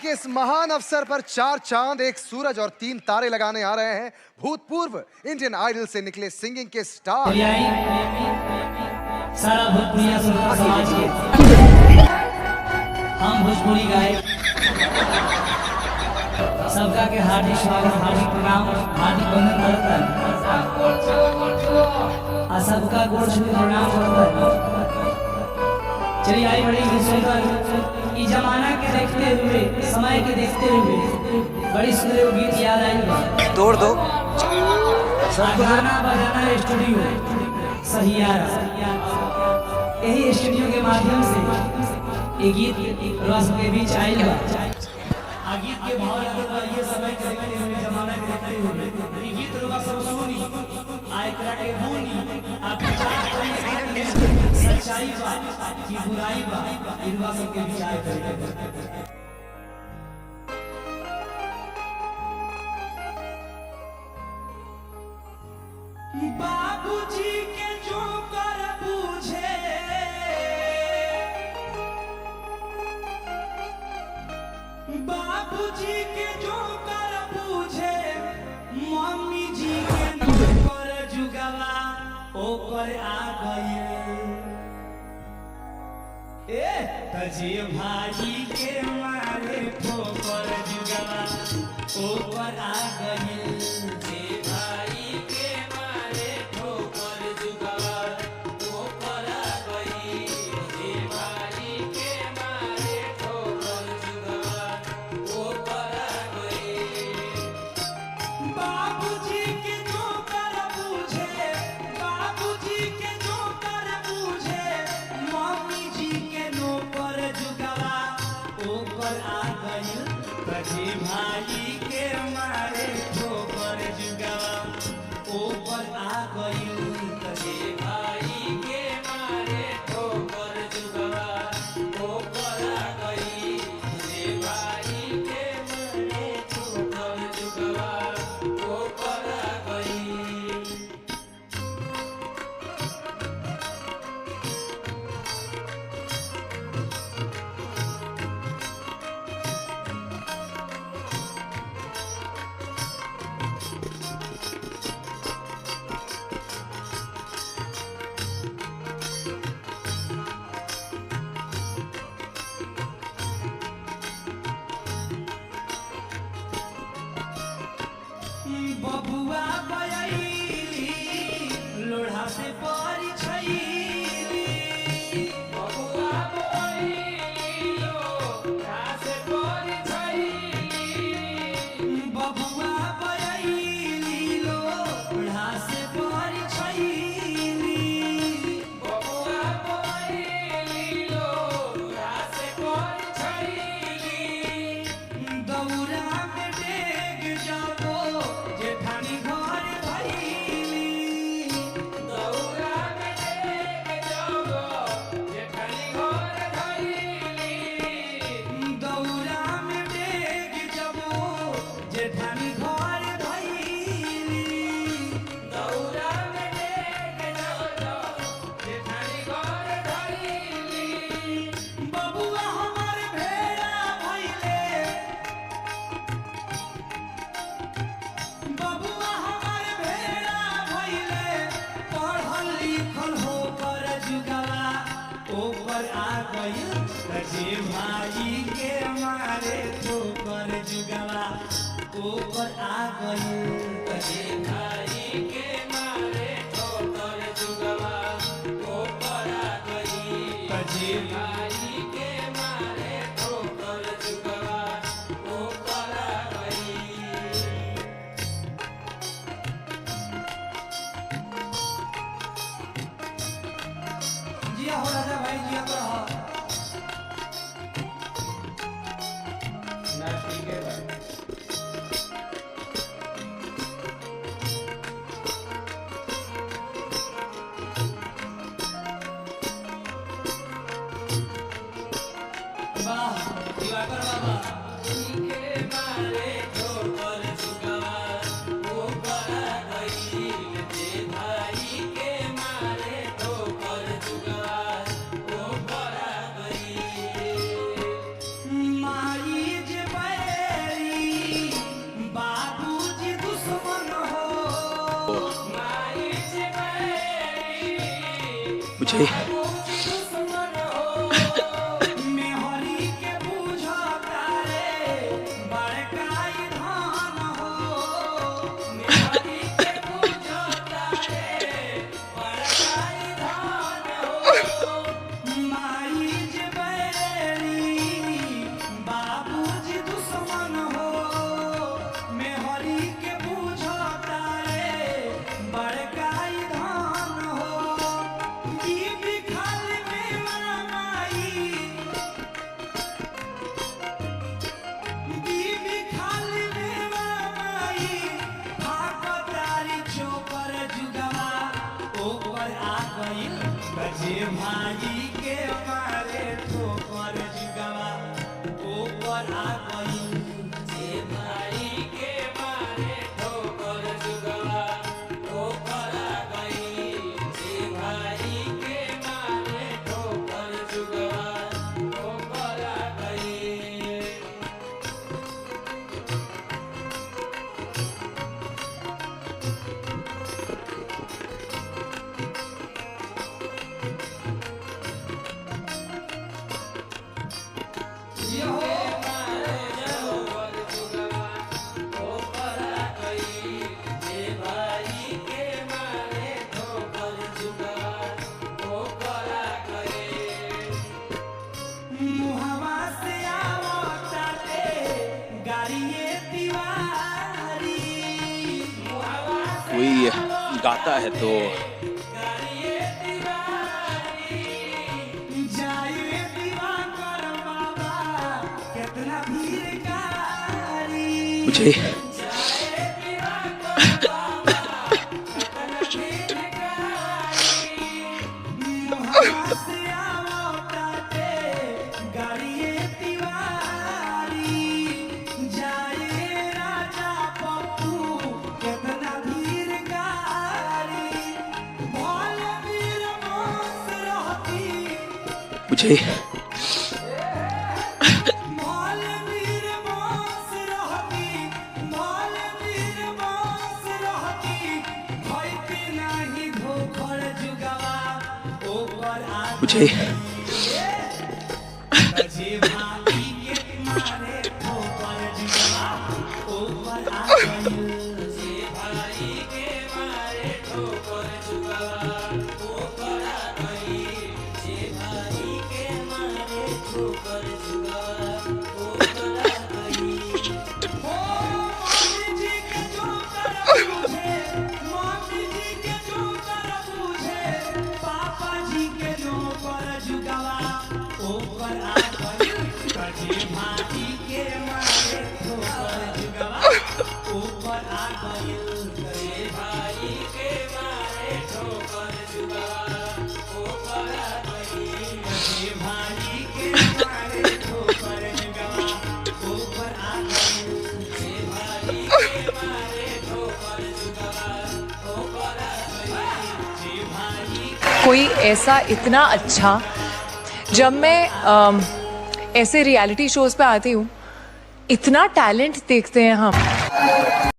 के इस महान अवसर पर 4 चांद, 1 सूरज और 3 तारे लगाने आ रहे हैं भूतपूर्व इंडियन आइडल से निकले सिंगिंग के स्टार। सारा भोजपुरी समाज के हम भोजपुरी गायक सबका के हार्दिक स्वागत, हार्दिक प्रणाम, हार्दिक वंदन करता है। सबका गोड़ छू प्रणाम करता है। चलिए आई बड़ी सुंदर इस जमाना के देखते हुए, समय के देखते हुए बड़ी सुंदर गीत याद आई। तोड़ दो गाना बजाना स्टूडियो सहियारा, यही स्टूडियो के माध्यम से ये गीत रस के बीच आयल बा। गीत के भाव ये समय के देखते हुए, जमाना के देखते हुए ये गीत लोग सब सुनी आय करा के भूनी आप सच्चाई बा कि बुराई बा, इनवा सबके बीच आय करे। बाबूजी के जो कर पूछे, बाबूजी के जो कर पूछे, मम्मी जी के नौकर जुगवा ओकर आ गए। तजे भाई के मारे ठोकर जुगवा ओकर आ गए। भाई के मारे ठोकर जुगवा ऊपर आ गई। तजे भाई के मारे ठोकर जुगवा ऊपर आ गई। तजे भाई के मारे ठोकर जुगवा ऊपर आ गई। बबुआ बयली लोढ़ा से परी छैली। बबुआ बयली लोढ़ा से परी छैली। बबुआ बयली लोढ़ा से परी छैली। बबुआ बयली लोढ़ा से परी छैली। दौरा में डेग जाबो जेठानी घर भइली। दौरा में डेग जाबो जेठानी घर भइली। दौरा में डेग जाबो जेठानी घर भइली। दौरा में डेग जाबो जेठानी घर भइली। बबुआ हमर भेड़ा भइले। बबुआ हमार भेड़ा भइले। पढ़ल लिखल होकर जुगवा ओकर आ गइल। तजे भाई के मारे ठोकर जुगवा ओकर आ गइल। तजे भाई के मारे ठोकर जुगवा ओकर आ गइल। तजे भाई के मारे ठोकर जुगवा ओकर आ गइल। जिया हो राजा भाई, जिया तो रहा ना। ठीक है भाई। वाह दिवाकर बाबा। के मारे ठोकर जुगवा ऊपर आ गई। जे भाई के मारे ठोकर जुगवा ऊपर मुझे भाई के मारे ठोकर जुगवा ऊपर आ गई जे भाई के मारे ठोकर जुगवा ऊपर आ गई जे भाई के मारे ठोकर जुगवा ऊपर आ गई। कोई गाता है तो मुझे मुझे मुझे कोई ऐसा इतना अच्छा, जब मैं ऐसे रियलिटी शोज पे आती हूँ, इतना टैलेंट देखते हैं हम।